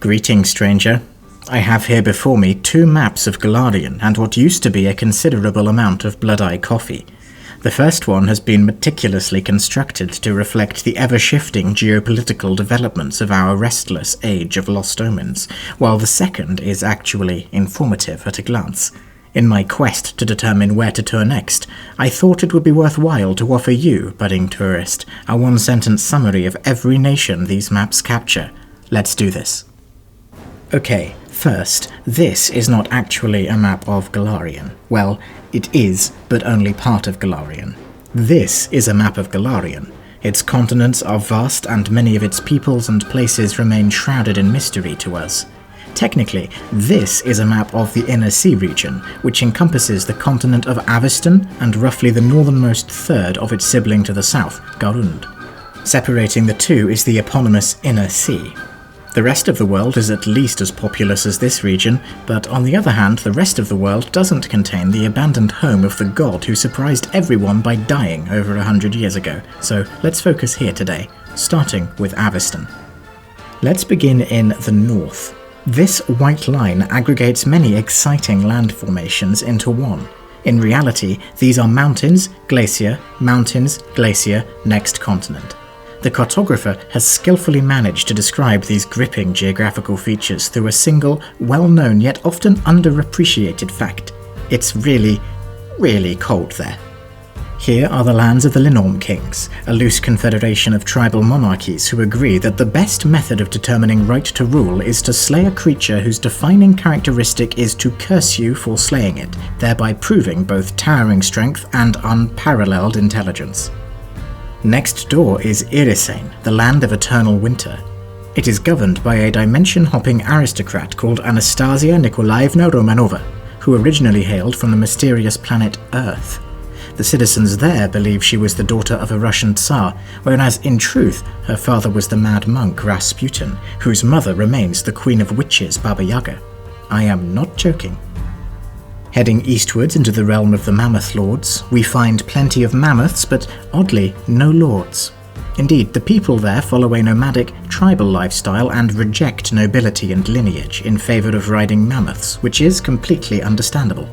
Greetings, stranger. I have here before me 2 maps of Golarion and what used to be a considerable amount of bloodeye coffee. The first one has been meticulously constructed to reflect the ever-shifting geopolitical developments of our restless age of lost omens, while the second is actually informative at a glance. In my quest to determine where to turn next, I thought it would be worthwhile to offer you, budding tourist, a 1-sentence summary of every nation these maps capture. Let's do this. Okay, first, this is not actually a map of Golarion. Well, it is, but only part of Golarion. This is a map of Golarion. Its continents are vast and many of its peoples and places remain shrouded in mystery to us. Technically, this is a map of the Inner Sea region, which encompasses the continent of Avistan and roughly the northernmost third of its sibling to the south, Garund. Separating the two is the eponymous Inner Sea. The rest of the world is at least as populous as this region, but on the other hand, the rest of the world doesn't contain the abandoned home of the god who surprised everyone by dying over 100 years ago. So let's focus here today, starting with Avistan. Let's begin in the north. This white line aggregates many exciting land formations into one. In reality, these are mountains, glacier, next continent. The cartographer has skillfully managed to describe these gripping geographical features through a single, well-known yet often underappreciated fact. It's really, really cold there. Here are the lands of the Lenorm Kings, a loose confederation of tribal monarchies who agree that the best method of determining right to rule is to slay a creature whose defining characteristic is to curse you for slaying it, thereby proving both towering strength and unparalleled intelligence. Next door is Irisane, the land of eternal winter. It is governed by a dimension-hopping aristocrat called Anastasia Nikolaevna Romanova, who originally hailed from the mysterious planet Earth. The citizens there believe she was the daughter of a Russian Tsar, whereas in truth her father was the mad monk Rasputin, whose mother remains the Queen of Witches Baba Yaga. I am not joking. Heading eastwards into the realm of the Mammoth Lords, we find plenty of mammoths, but oddly, no lords. Indeed, the people there follow a nomadic, tribal lifestyle and reject nobility and lineage in favour of riding mammoths, which is completely understandable.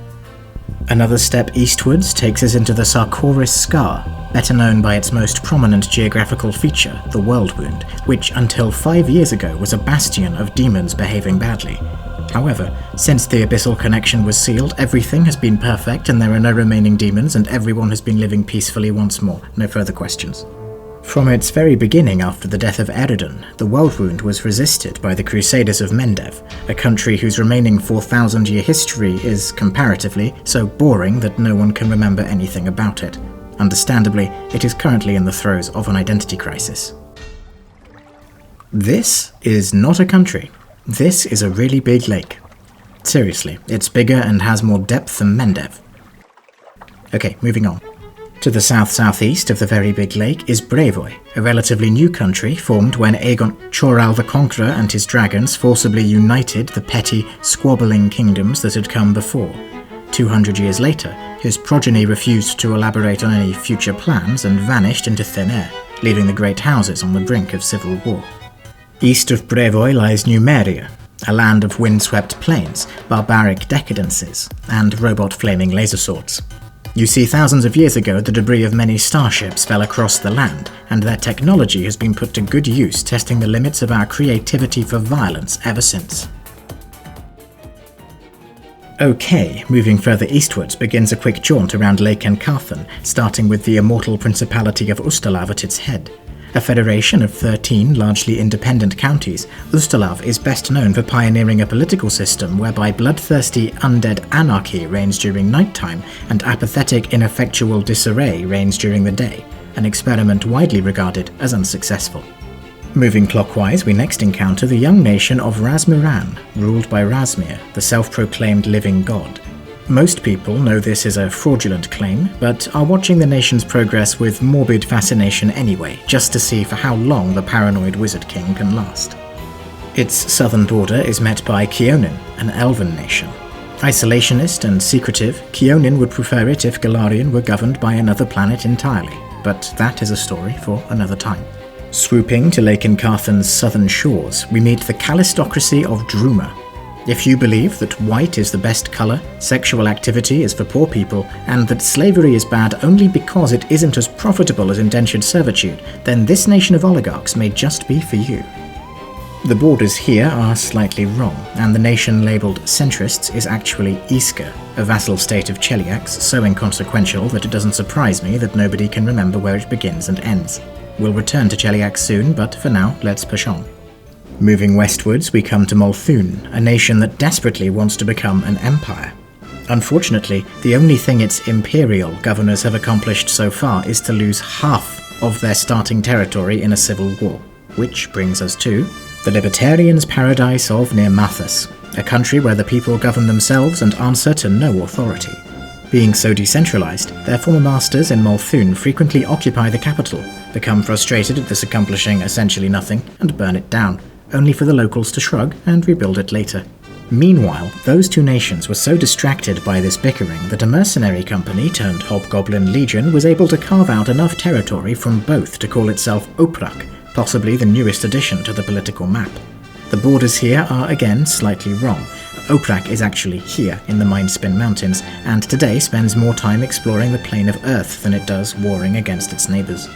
Another step eastwards takes us into the Sarkoris Scar, better known by its most prominent geographical feature, the World Wound, which until 5 years ago was a bastion of demons behaving badly. However, since the abyssal connection was sealed, everything has been perfect and there are no remaining demons and everyone has been living peacefully once more. No further questions. From its very beginning after the death of Eridan, the World Wound was resisted by the Crusaders of Mendev, a country whose remaining 4,000-year history is, comparatively, so boring that no one can remember anything about it. Understandably, it is currently in the throes of an identity crisis. This is not a country. This is a really big lake. Seriously, it's bigger and has more depth than Mendev. Okay, moving on. To the south-southeast of the very big lake is Brevoy, a relatively new country formed when Aegon Choral the Conqueror and his dragons forcibly united the petty, squabbling kingdoms that had come before. 200 years later, his progeny refused to elaborate on any future plans and vanished into thin air, leaving the great houses on the brink of civil war. East of Brevoy lies Numeria, a land of windswept plains, barbaric decadences, and robot flaming laser swords. You see, thousands of years ago, the debris of many starships fell across the land, and their technology has been put to good use, testing the limits of our creativity for violence ever since. Okay, moving further eastwards begins a quick jaunt around Lake Encarthen, starting with the immortal Principality of Ustalav at its head. A federation of 13 largely independent counties, Ustalav is best known for pioneering a political system whereby bloodthirsty undead anarchy reigns during nighttime and apathetic ineffectual disarray reigns during the day, an experiment widely regarded as unsuccessful. Moving clockwise, we next encounter the young nation of Razmiran, ruled by Razmir, the self-proclaimed living god. Most people know this is a fraudulent claim, but are watching the nation's progress with morbid fascination anyway, just to see for how long the paranoid Wizard King can last. Its southern border is met by Conan, an elven nation. Isolationist and secretive, Conan would prefer it if Golarion were governed by another planet entirely, but that is a story for another time. Swooping to Lake Carthen's southern shores, we meet the Calistocracy of Druma. If you believe that white is the best colour, sexual activity is for poor people, and that slavery is bad only because it isn't as profitable as indentured servitude, then this nation of oligarchs may just be for you. The borders here are slightly wrong, and the nation labelled Centrists is actually Iska, a vassal state of Cheliax, so inconsequential that it doesn't surprise me that nobody can remember where it begins and ends. We'll return to Cheliax soon, but for now, let's push on. Moving westwards, we come to Multhun, a nation that desperately wants to become an empire. Unfortunately, the only thing its imperial governors have accomplished so far is to lose half of their starting territory in a civil war. Which brings us to the Libertarians' Paradise of Near Mathas, a country where the people govern themselves and answer to no authority. Being so decentralized, their former masters in Multhun frequently occupy the capital, become frustrated at this accomplishing essentially nothing, and burn it down, only for the locals to shrug and rebuild it later. Meanwhile, those two nations were so distracted by this bickering that a mercenary company turned Hobgoblin Legion was able to carve out enough territory from both to call itself WAAAGH, possibly the newest addition to the political map. The borders here are again slightly wrong. WAAAGH is actually here in the Mindspin Mountains, and today spends more time exploring the plane of Earth than it does warring against its neighbours.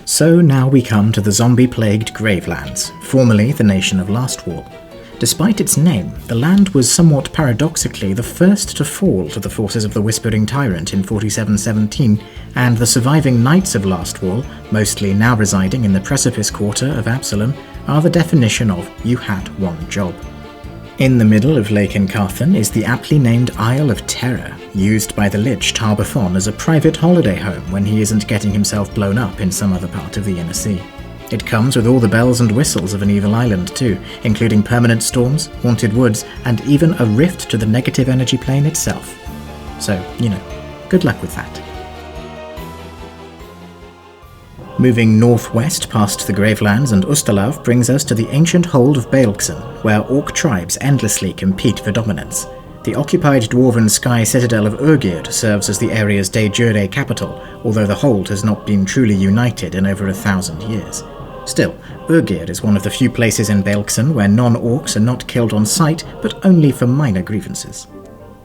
So now we come to the zombie-plagued Gravelands, formerly the nation of Lastwall. Despite its name, the land was somewhat paradoxically the first to fall to the forces of the Whispering Tyrant in 4717, and the surviving Knights of Lastwall, mostly now residing in the Precipice Quarter of Absalom, are the definition of "you had one job." In the middle of Lake Carthen is the aptly named Isle of Terror, used by the Lich Tarbathon as a private holiday home when he isn't getting himself blown up in some other part of the Inner Sea. It comes with all the bells and whistles of an evil island too, including permanent storms, haunted woods, and even a rift to the negative energy plane itself. So, good luck with that. Moving northwest past the Gravelands and Ustalav brings us to the ancient hold of Baelkson, where orc tribes endlessly compete for dominance. The occupied dwarven sky citadel of Urgird serves as the area's de jure capital, although the hold has not been truly united in over 1,000 years. Still, Urgird is one of the few places in Baelkson where non-orcs are not killed on sight, but only for minor grievances.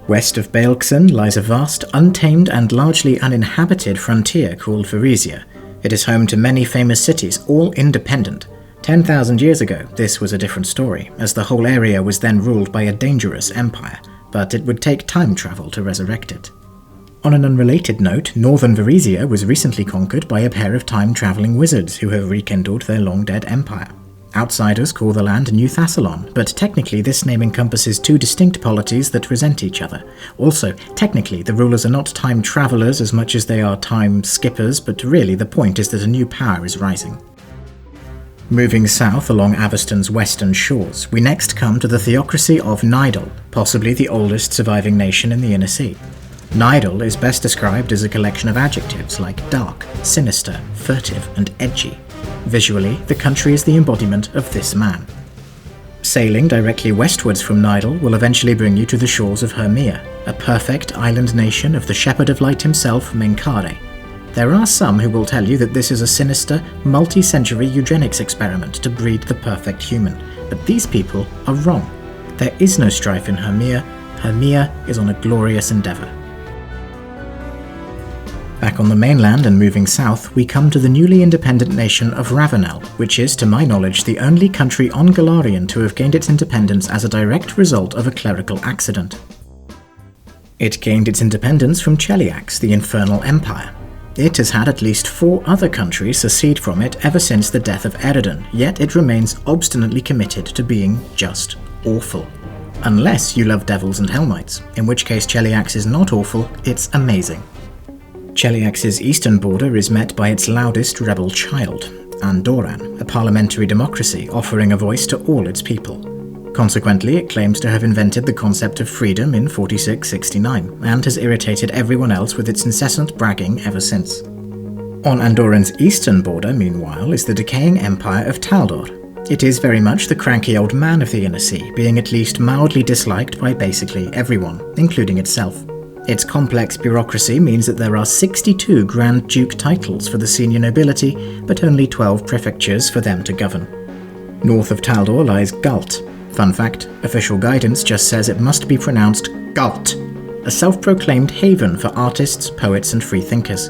West of Baelkson lies a vast, untamed and largely uninhabited frontier called Varisia. It is home to many famous cities, all independent. 10,000 years ago, this was a different story, as the whole area was then ruled by a dangerous empire, but it would take time travel to resurrect it. On an unrelated note, northern Varisia was recently conquered by a pair of time-travelling wizards who have rekindled their long-dead empire. Outsiders call the land New Thassalon, but technically this name encompasses two distinct polities that resent each other. Also, technically the rulers are not time travellers as much as they are time skippers, but really the point is that a new power is rising. Moving south along Avistan's western shores, we next come to the theocracy of Nidal, possibly the oldest surviving nation in the Inner Sea. Nidal is best described as a collection of adjectives like dark, sinister, furtive, and edgy. Visually, the country is the embodiment of this man. Sailing directly westwards from Nidal will eventually bring you to the shores of Hermia, a perfect island nation of the Shepherd of Light himself, Menkare. There are some who will tell you that this is a sinister, multi-century eugenics experiment to breed the perfect human, but these people are wrong. There is no strife in Hermia. Hermia is on a glorious endeavour. Back on the mainland and moving south, we come to the newly independent nation of Ravenel, which is, to my knowledge, the only country on Golarion to have gained its independence as a direct result of a clerical accident. It gained its independence from Cheliax, the Infernal Empire. It has had at least 4 other countries secede from it ever since the death of Eridan, yet it remains obstinately committed to being just awful. Unless you love devils and hellknights, in which case Cheliax is not awful, it's amazing. Cheliax's eastern border is met by its loudest rebel child, Andoran, a parliamentary democracy offering a voice to all its people. Consequently, it claims to have invented the concept of freedom in 4669, and has irritated everyone else with its incessant bragging ever since. On Andoran's eastern border, meanwhile, is the decaying empire of Taldor. It is very much the cranky old man of the Inner Sea, being at least mildly disliked by basically everyone, including itself. Its complex bureaucracy means that there are 62 Grand Duke titles for the senior nobility, but only 12 prefectures for them to govern. North of Taldor lies Galt. Fun fact, official guidance just says it must be pronounced Galt, a self-proclaimed haven for artists, poets and freethinkers.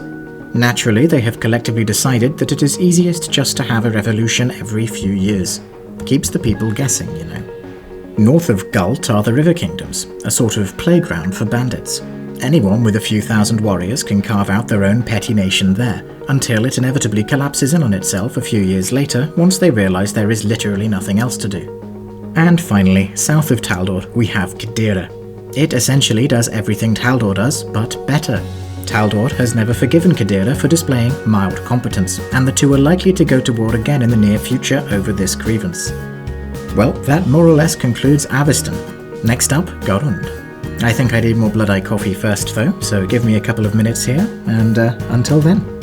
Naturally, they have collectively decided that it is easiest just to have a revolution every few years. Keeps the people guessing, you know. North of Galt are the River Kingdoms, a sort of playground for bandits. Anyone with a few thousand warriors can carve out their own petty nation there, until it inevitably collapses in on itself a few years later once they realise there is literally nothing else to do. And finally, south of Taldor, we have Qidira. It essentially does everything Taldor does, but better. Taldor has never forgiven Qidira for displaying mild competence, and the two are likely to go to war again in the near future over this grievance. Well, that more or less concludes Avistan. Next up, Garund. I think I need more bloodeye coffee first though, so give me a couple of minutes here, and until then.